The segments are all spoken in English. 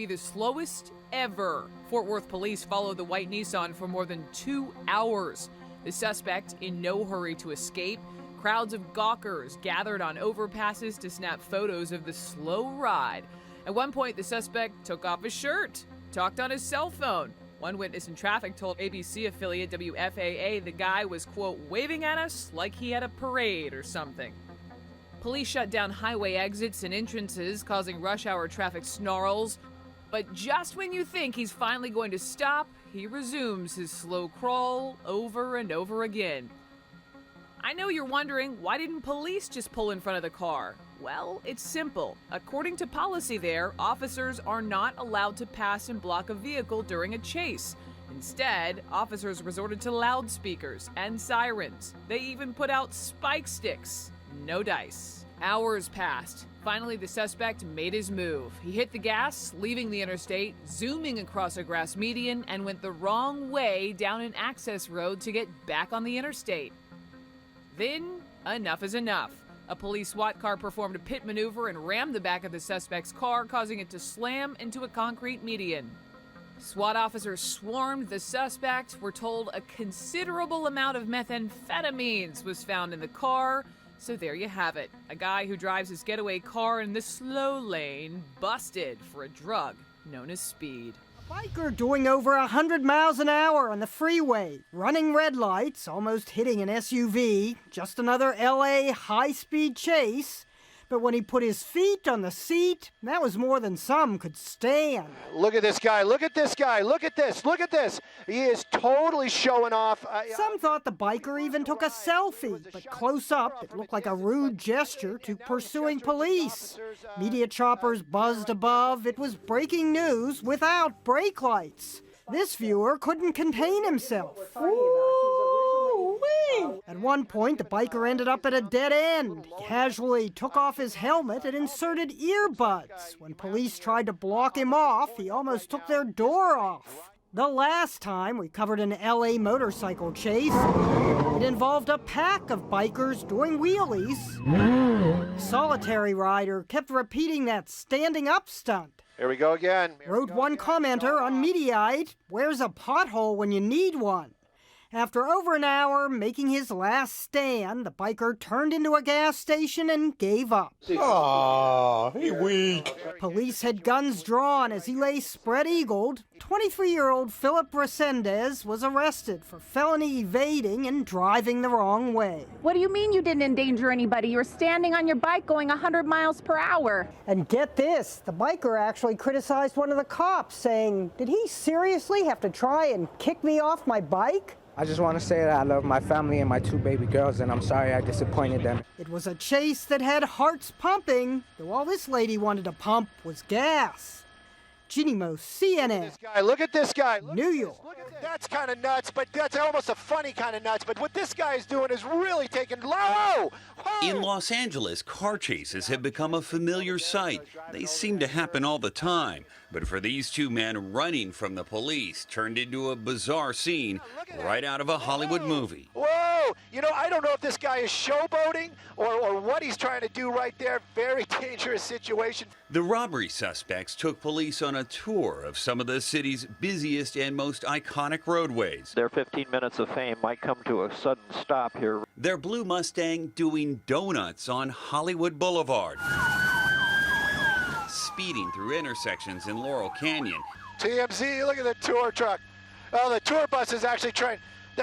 be the slowest ever. Fort Worth police followed the white Nissan for more than 2 hours. The suspect, in no hurry to escape, crowds of gawkers gathered on overpasses to snap photos of the slow ride. At one point, the suspect took off his shirt, talked on his cell phone. One witness in traffic told ABC affiliate WFAA the guy was, quote, waving at us like he had a parade or something. Police shut down highway exits and entrances, causing rush hour traffic snarls. But just when you think he's finally going to stop, he resumes his slow crawl over and over again. I know you're wondering, why didn't police just pull in front of the car? Well, it's simple. According to policy there, officers are not allowed to pass and block a vehicle during a chase. Instead, officers resorted to loudspeakers and sirens. They even put out spike sticks. No dice. Hours passed. Finally, the suspect made his move. He hit the gas, leaving the interstate, zooming across a grass median, and went the wrong way down an access road to get back on the interstate. Then, enough is enough. A police SWAT car performed a pit maneuver and rammed the back of the suspect's car, causing it to slam into a concrete median. SWAT officers swarmed the suspect. We're told a considerable amount of methamphetamines was found in the car. So there you have it. A guy who drives his getaway car in the slow lane busted for a drug known as speed. A biker doing over 100 miles an hour on the freeway, running red lights, almost hitting an SUV. Just another LA high-speed chase. But when he put his feet on the seat, that was more than some could stand. Look at this guy, look at this guy, look at this, look at this. He is totally showing off. Some thought the biker even took a selfie, but close up, it looked like a rude gesture to pursuing police. Media choppers buzzed above. It was breaking news without brake lights. This viewer couldn't contain himself. At one point, the biker ended up at a dead end. He casually took off his helmet and inserted earbuds. When police tried to block him off, he almost took their door off. The last time we covered an LA motorcycle chase, it involved a pack of bikers doing wheelies. The solitary rider kept repeating that standing up stunt. Here we go again. Wrote one commenter on Mediaite, "Where's a pothole when you need one?" After over an hour making his last stand, the biker turned into a gas station and gave up. Aw, he weak. Police had guns drawn as he lay spread-eagled. 23-year-old Philip Resendez was arrested for felony evading and driving the wrong way. What do you mean you didn't endanger anybody? You were standing on your bike going 100 miles per hour. And get this, the biker actually criticized one of the cops, saying, "Did he seriously have to try and kick me off my bike?" I just want to say that I love my family and my 2 baby girls, and I'm sorry I disappointed them. It was a chase that had hearts pumping, though all this lady wanted to pump was gas. Ginny Mo, CNN. Look at this guy. New York. That's kind of nuts, but that's almost a funny kind of nuts. But what this guy is doing is really taking low. In Los Angeles, car chases have become a familiar sight. They seem to happen all the time. But for these 2 men, running from the police turned into a bizarre scene right out of a Hollywood movie. Whoa! You know, I don't know if this guy is showboating or what he's trying to do right there. Very dangerous situation. The robbery suspects took police on a tour of some of the city's busiest and most iconic roadways. Their 15 minutes of fame might come to a sudden stop here. Their blue Mustang doing donuts on Hollywood Boulevard. Speeding through intersections in Laurel Canyon. TMZ, look at the tour truck. Oh, the tour bus is actually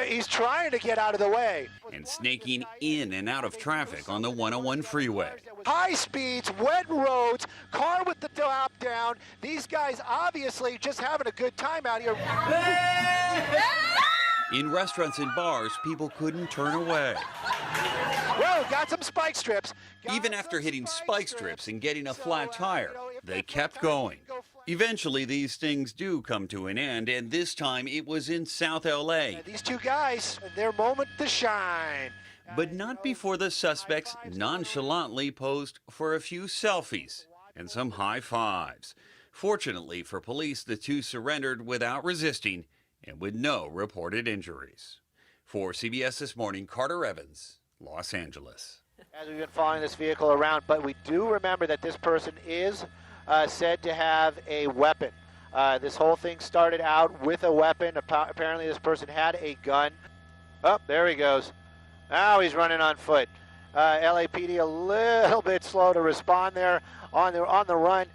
he's trying to get out of the way. And snaking in and out of traffic on the 101 freeway. High speeds, wet roads, car with the top down. These guys obviously just having a good time out here. In restaurants and bars, people couldn't turn away. Whoa, got some spike strips. Even after hitting spike strips and getting a flat tire, they kept going. Eventually, these things do come to an end, and this time it was in South LA. These 2 guys, their moment to shine. But not before the suspects nonchalantly posed for a few selfies and some high fives. Fortunately for police, the 2 surrendered without resisting and with no reported injuries. For CBS This Morning, Carter Evans, Los Angeles. As we've been following this vehicle around, but we do remember that this person is said to have a weapon. This whole thing started out with a weapon. Apparently this person had a gun. Oh, there he goes. Now he's running on foot. LAPD a little bit slow to respond there on the run.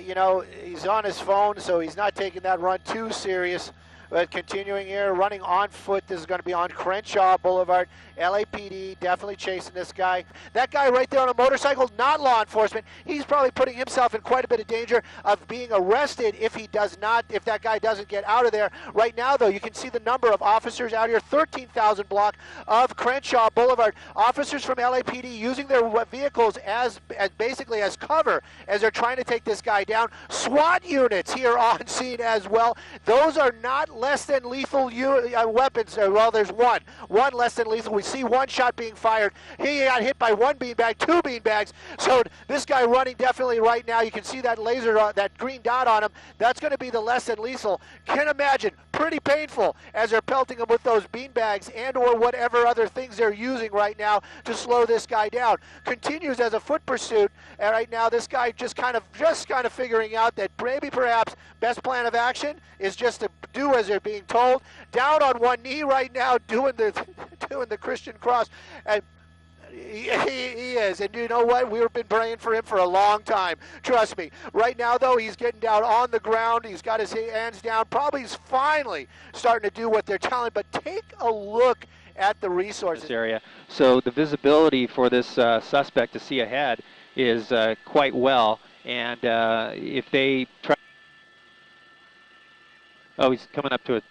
You know, he's on his phone, so he's not taking that run too serious. But continuing here, running on foot. This is going to be on Crenshaw Boulevard. LAPD definitely chasing this guy. That guy right there on a motorcycle, not law enforcement. He's probably putting himself in quite a bit of danger of being arrested if that guy doesn't get out of there. Right now, though, you can see the number of officers out here, 13,000 block of Crenshaw Boulevard. Officers from LAPD using their vehicles as basically as cover as they're trying to take this guy down. SWAT units here on scene as well. Those are not less than lethal weapons. Well, there's one less than lethal. We see one shot being fired. He got hit by one beanbag, two beanbags. So this guy running definitely right now. You can see that laser, that green dot on him. That's going to be the less than lethal. Can imagine, pretty painful as they're pelting him with those beanbags and or whatever other things they're using right now to slow this guy down. Continues as a foot pursuit, and right now this guy just kind of figuring out that maybe perhaps best plan of action is just to do as they're being told. Down on one knee right now, doing the Christian cross, and he is. And you know what? We've been praying for him for a long time. Trust me. Right now, though, he's getting down on the ground. He's got his hands down. Probably he's finally starting to do what they're telling. But take a look at the resources. Area. So the visibility for this suspect to see ahead is quite well. And if they try... Oh, he's coming up to it.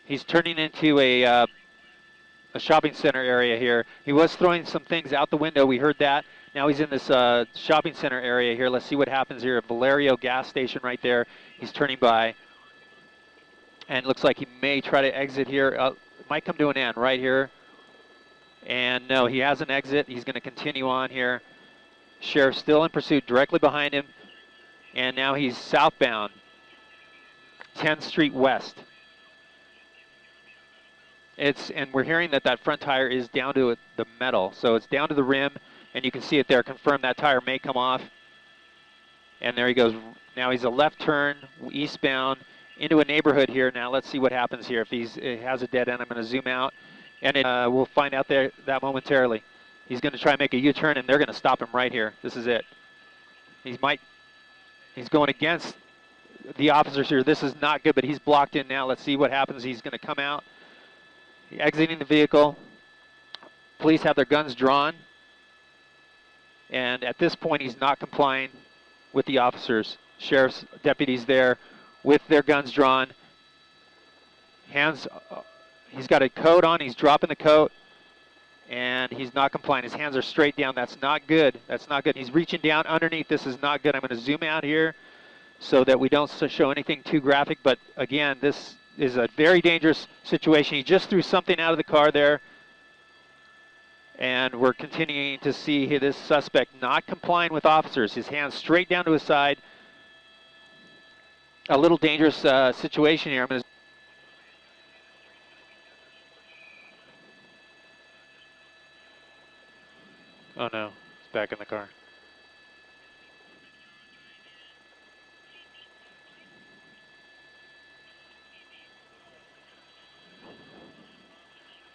He's turning into a shopping center area here. He was throwing some things out the window. We heard that. Now he's in this shopping center area here. Let's see what happens here. Valerio gas station right there. He's turning by. And looks like he may try to exit here. Might come to an end right here. And no, he has an exit. He's going to continue on here. Sheriff still in pursuit directly behind him. And now he's southbound. 10th Street West. And we're hearing that front tire is down to the metal, so it's down to the rim, and you can see it there. Confirm that tire may come off. And there he goes. Now he's a left turn eastbound into a neighborhood here. Now let's see what happens here. If it has a dead end, I'm going to zoom out, and we'll find out that momentarily. He's going to try and make a U-turn, and they're going to stop him right here. This is it. He's going against the officers here. This is not good, but he's blocked in now. Let's see what happens. He's going to come out. Exiting the vehicle. Police have their guns drawn. And at this point, he's not complying with the officers. Sheriff's deputies there with their guns drawn. He's got a coat on. He's dropping the coat. And he's not complying. His hands are straight down. That's not good. That's not good. He's reaching down underneath. This is not good. I'm going to zoom out here so that we don't show anything too graphic. But again, this is a very dangerous situation. He just threw something out of the car there. And we're continuing to see here this suspect not complying with officers. His hands straight down to his side. A little dangerous situation here. I'm going to... Oh no, it's back in the car.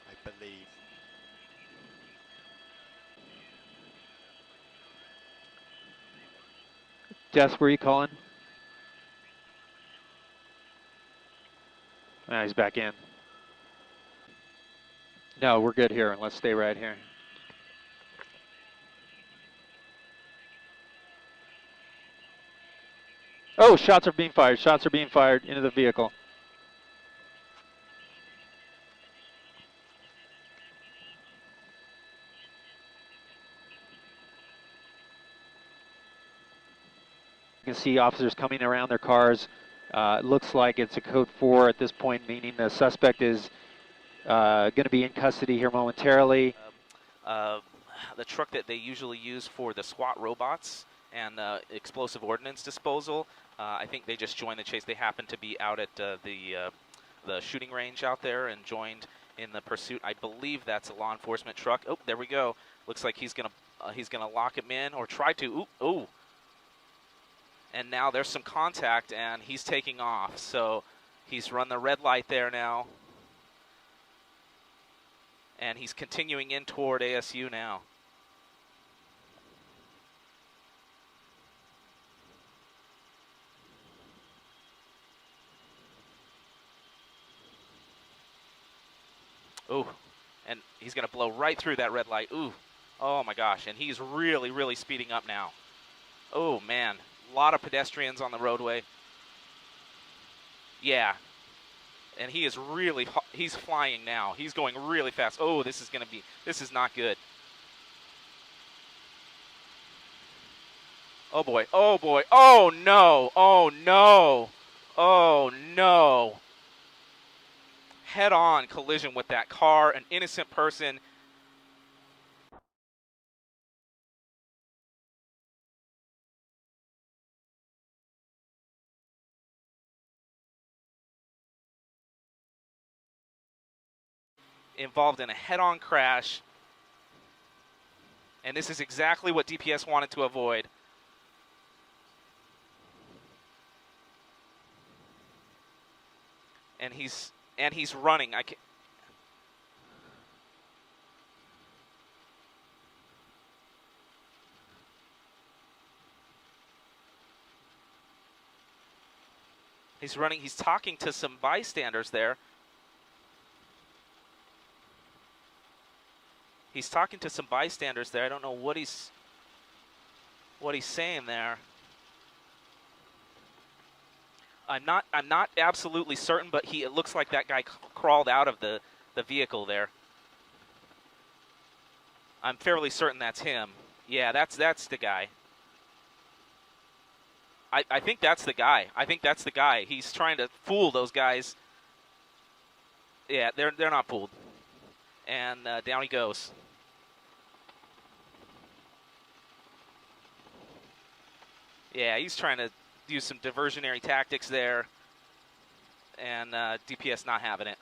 I believe. Jess, where are you calling? He's back in. No, we're good here. Let's stay right here. Oh, shots are being fired. Shots are being fired into the vehicle. You can see officers coming around their cars. It looks like it's a code 4 at this point, meaning the suspect is going to be in custody here momentarily. The truck that they usually use for the SWAT robots and explosive ordnance disposal. I think they just joined the chase. They happened to be out at the shooting range out there and joined in the pursuit. I believe that's a law enforcement truck. Oh, there we go. Looks like he's gonna lock him in or try to. Ooh, And now there's some contact, and he's taking off. So he's run the red light there now. And he's continuing in toward ASU now. Ooh, and he's going to blow right through that red light. Ooh, oh my gosh, and he's really, really speeding up now. Oh man, a lot of pedestrians on the roadway. Yeah, and he is really, he's flying now. He's going really fast. Oh, this is not good. Oh boy, oh boy, oh no, oh no, oh no. Head-on collision with that car, an innocent person. Involved in a head-on crash. And this is exactly what DPS wanted to avoid. And he's running. I can't. He's running. He's talking to some bystanders there. He's talking to some bystanders there. I don't know what he's saying there. I'm not absolutely certain, but it looks like that guy crawled out of the vehicle there. I'm fairly certain that's him. Yeah, that's the guy. I think that's the guy. I think that's the guy. He's trying to fool those guys. Yeah, they're not fooled. And down he goes. Yeah, he's trying to use some diversionary tactics there. And DPS not having it.